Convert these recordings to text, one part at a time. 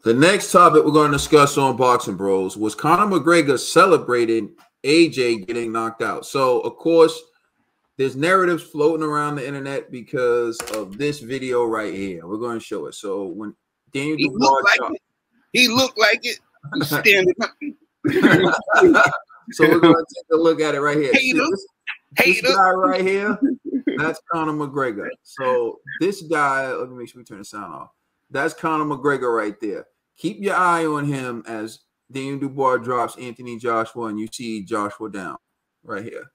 The next topic we're going to discuss on Boxing Bros was Conor McGregor celebrating AJ getting knocked out. So, of course, there's narratives floating around the internet because of this video right here. We're going to show it. So, when Daniel Dubois he looked like it. He's standing up. So, we're going to take a look at it right here. See, this guy right here, that's Conor McGregor. So, this guy, let me make sure we turn the sound off. That's Conor McGregor right there. Keep your eye on him as Daniel Dubois drops Anthony Joshua, and you see Joshua down right here.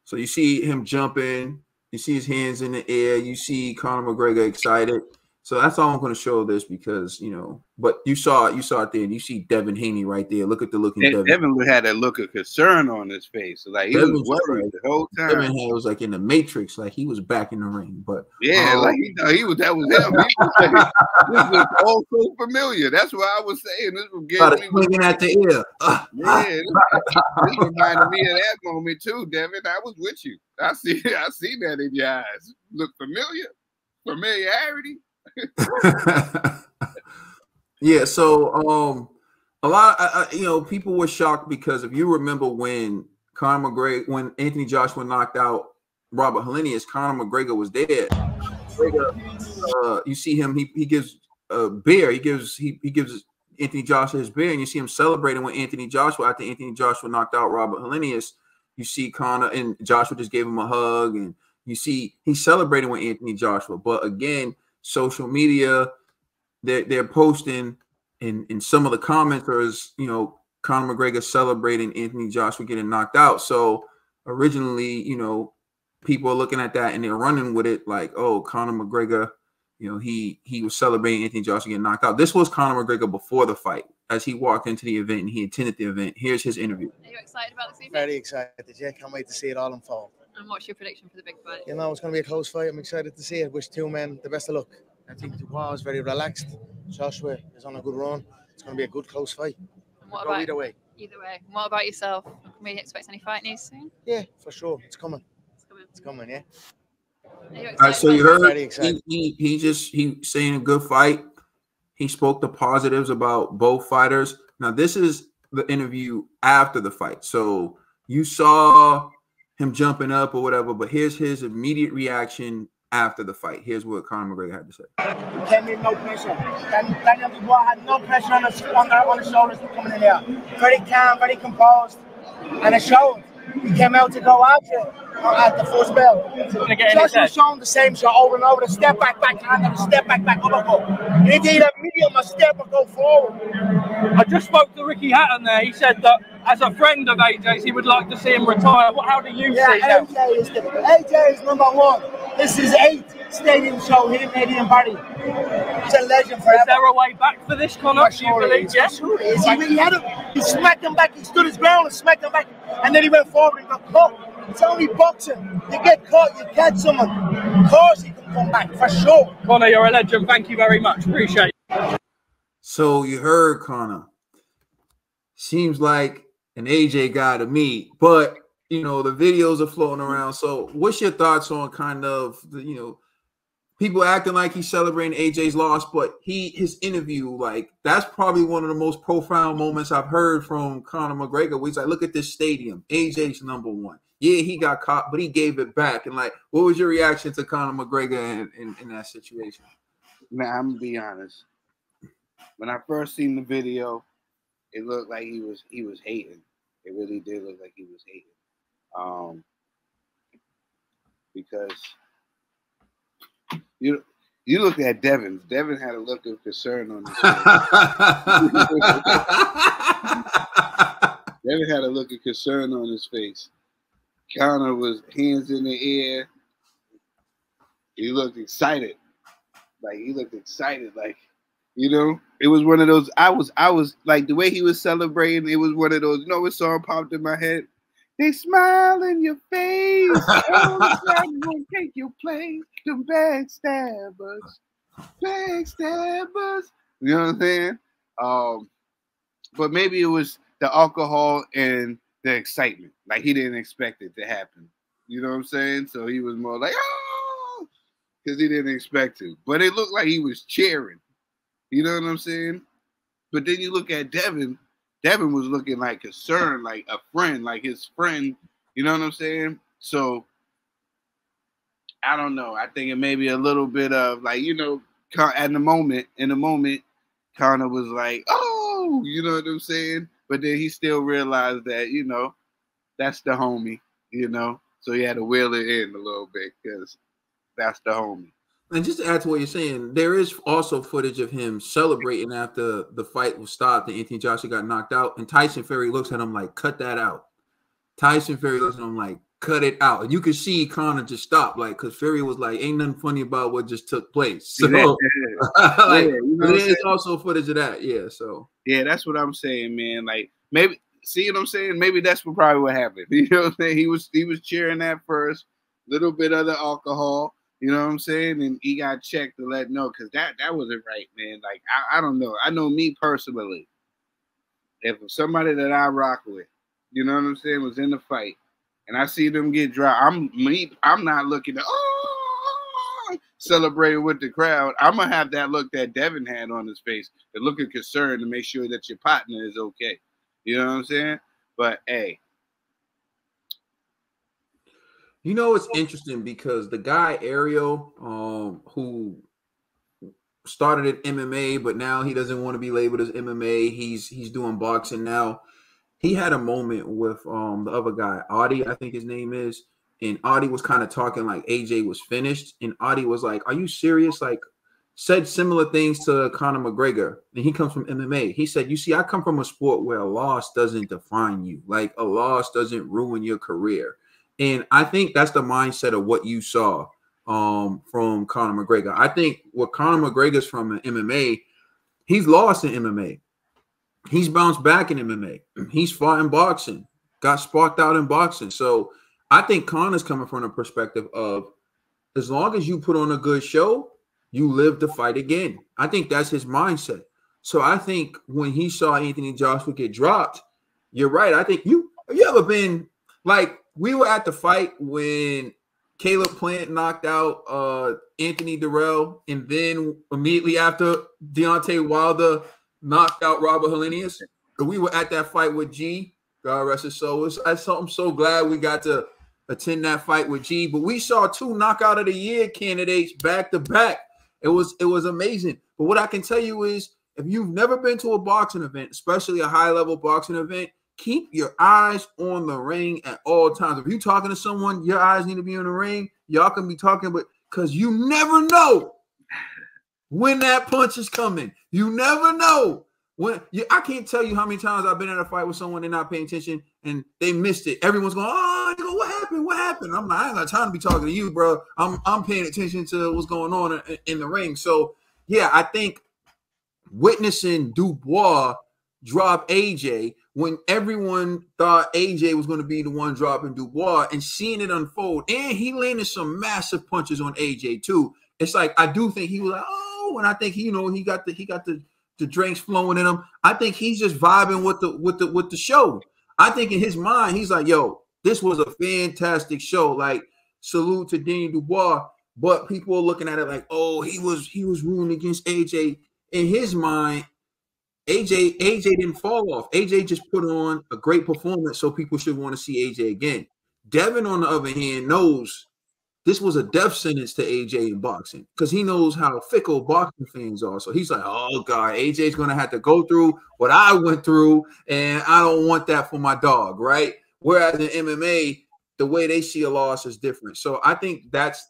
So you see him jumping. You see his hands in the air. You see Conor McGregor excited. So that's all I'm going to show this because, you know, but you saw it there. And you see Devin Haney right there. Look at the look in Devin. Devin had that look of concern on his face. Like he was worried the whole time. Devin Haney was like in the Matrix, like he was back in the ring. But yeah, like he was that was him. He was like, this was all so familiar. That's what I was saying. This was getting swinging at the ear. Yeah, this reminded me of that moment too, Devin. I was with you. I see that in your eyes. Look familiar. Familiarity. Yeah, so a lot you know, people were shocked because if you remember when Conor McGregor, when Anthony Joshua knocked out Robert Helenius, Conor McGregor was there. You see him, he gives a beer, he gives Anthony Joshua his beer, and you see him celebrating with Anthony Joshua after Anthony Joshua knocked out Robert Helenius. You see Conor and Joshua just gave him a hug, and you see he's celebrating with Anthony Joshua. But again, social media, they're posting in some of the commenters, you know, Conor McGregor celebrating Anthony Joshua getting knocked out. So originally, you know, people are looking at that and they're running with it like, oh, Conor McGregor, you know, he was celebrating Anthony Joshua getting knocked out. This was Conor McGregor before the fight as he walked into the event and he attended the event. Here's his interview. Are you excited about this evening? Very excited, yeah. Can't wait to see it all unfold. And what's your prediction for the big fight? You know, it's going to be a close fight. I'm excited to see it. Wish two men the best of luck. I think Dubois is very relaxed. Joshua is on a good run. It's going to be a good close fight. And what about either way? Either way. And what about yourself? Can we expect any fight news soon? Yeah, for sure. It's coming. It's coming, yeah. All right, so you heard he saying a good fight. He spoke the positives about both fighters. Now, this is the interview after the fight. So you saw him jumping up or whatever, but here's his immediate reaction after the fight. Here's what Conor McGregor had to say. Came in no pressure. Daniel Dubois had no pressure on the shoulders coming in here. Very calm, very composed, and it showed. He came out to go after at the first bell. Joshua showing the same shot over and over. The step back, backhand, and the step back, uppercut. He did a medium, a step, and go forward. I just spoke to Ricky Hatton there. He said that as a friend of AJ's, he would like to see him retire. How do you see that? AJ is number one. This is 8th stadium show here in Canadian Party. He's a legend forever. Is there a way back for this, Conor? Do you believe? Yes. He smacked him back. He stood his ground and smacked him back. And then he went forward and got caught. It's only boxing. You get caught, you catch someone. Of course he can come back, for sure. Conor, you're a legend. Thank you very much. Appreciate it. So you heard Conor. Seems like an AJ guy to me, but you know, the videos are floating around. So what's your thoughts on kind of the, you know, people acting like he's celebrating AJ's loss, but his interview, like that's probably one of the most profound moments I've heard from Conor McGregor, where he's like, look at this stadium. AJ's number one. Yeah, he got caught, but he gave it back. And like, what was your reaction to Conor McGregor in that situation? Man, I'm gonna be honest. When I first seen the video, it looked like he was hating. It really did look like he was hating. Because you look at Devin. Devin had a look of concern on his face. Devin had a look of concern on his face. Conor was hands in the air. He looked excited. Like, you know, it was one of those. I was like, the way he was celebrating, it was one of those, you know, what song popped in my head? They smile in your face. All the time won't take your place. The backstabbers. You know what I'm saying? But maybe it was the alcohol and the excitement. Like he didn't expect it to happen. You know what I'm saying? So he was more like, oh, because he didn't expect to. But it looked like he was cheering. You know what I'm saying? But then you look at Devin. Devin was looking like concerned, like a friend, like his friend. You know what I'm saying? So I don't know. I think it may be a little bit of like, you know, in the moment, Conor was like, oh, you know what I'm saying? But then he still realized that, you know, that's the homie, you know? So he had to wheel it in a little bit because that's the homie. And just to add to what you're saying, there is also footage of him celebrating after the fight was stopped and Anthony Joshua got knocked out. And Tyson Fury looks at him like, cut that out. Tyson Fury looks at him like, cut it out. And you could see Conor just stop, like, because Fury was like, ain't nothing funny about what just took place. So like, you know there's also footage of that. Yeah. So yeah, that's what I'm saying, man. Like, maybe see what I'm saying? Maybe that's probably what happened. You know what I'm saying? He was cheering at first, little bit of the alcohol, you know what I'm saying? And he got checked to let know because that wasn't right, man. Like, I don't know. I know me personally, if somebody that I rock with, you know what I'm saying, was in the fight, and I see them get dry, I'm not looking to celebrate with the crowd. I'm gonna have that look that Devin had on his face, the look of concern to make sure that your partner is okay. You know what I'm saying? But hey, you know it's interesting because the guy Ariel, who started at MMA, but now he doesn't want to be labeled as MMA. He's doing boxing now. He had a moment with the other guy, Audie, I think his name is, and Audie was kind of talking like AJ was finished, and Audie was like, "Are you serious?" Like, said similar things to Conor McGregor, and he comes from MMA. He said, "You see, I come from a sport where a loss doesn't define you. Like, a loss doesn't ruin your career." And I think that's the mindset of what you saw from Conor McGregor. I think what Conor McGregor's from in MMA, he's lost in MMA. He's bounced back in MMA. He's fought in boxing, got sparked out in boxing. So I think Conor's coming from a perspective of as long as you put on a good show, you live to fight again. I think that's his mindset. So I think when he saw Anthony Joshua get dropped, you're right. I think have you ever been like, we were at the fight when Caleb Plant knocked out Anthony Durrell, and then immediately after Deontay Wilder knocked out Robert Helenius. We were at that fight with G. God rest his soul. I'm so glad we got to attend that fight with G. But we saw 2 knockout of the year candidates back to back. It was amazing. But what I can tell you is, if you've never been to a boxing event, especially a high-level boxing event, keep your eyes on the ring at all times. If you're talking to someone, your eyes need to be on the ring. Y'all can be talking, but because you never know when that punch is coming. You never know when. I can't tell you how many times I've been in a fight with someone, they're not paying attention and they missed it. Everyone's going, "Oh, what happened? What happened?" I'm like, I ain't got time to be talking to you, bro. I'm paying attention to what's going on in the ring. So yeah, I think witnessing Dubois drop AJ when everyone thought AJ was going to be the one dropping Dubois, and seeing it unfold, and he landed some massive punches on AJ too. It's like, I do think he was like, oh, and I think he got the drinks flowing in him. I think he's just vibing with the show. I think in his mind, he's like, yo, this was a fantastic show. Like, salute to Danny Dubois. But people are looking at it like, oh, he was rooting against AJ. In his mind, AJ didn't fall off. AJ just put on a great performance, so people should want to see AJ again. Devin, on the other hand, knows this was a death sentence to AJ in boxing because he knows how fickle boxing fans are. So he's like, oh, God, AJ's going to have to go through what I went through, and I don't want that for my dog, right? Whereas in MMA, the way they see a loss is different. So I think that's,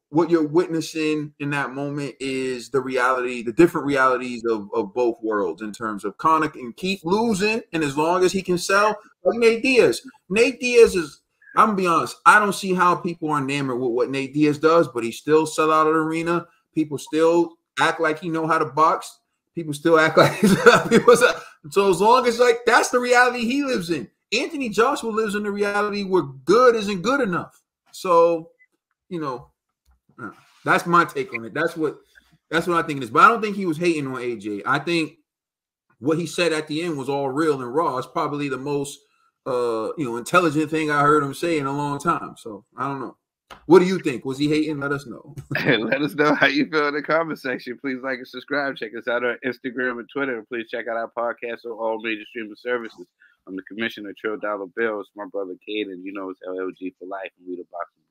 what you're witnessing in that moment is the reality, the different realities of both worlds in terms of Conor can keep losing, and as long as he can sell, like Nate Diaz. Nate Diaz is, I'm going to be honest, I don't see how people are enamored with what Nate Diaz does, but he still sell out of the arena. People still act like he know how to box. People still act like so as long as, like, that's the reality he lives in. Anthony Joshua lives in the reality where good isn't good enough. So, that's my take on it. That's what I think it is. But I don't think he was hating on AJ. I think what he said at the end was all real and raw. It's probably the most intelligent thing I heard him say in a long time. So I don't know. What do you think? Was he hating? Let us know. Let us know how you feel in the comment section. Please like and subscribe. Check us out on Instagram and Twitter. And please check out our podcast on all major streaming services. I'm the commissioner, Trill Dollar Bills. My brother Caden, you know, it's LLG for life, and we the boxing.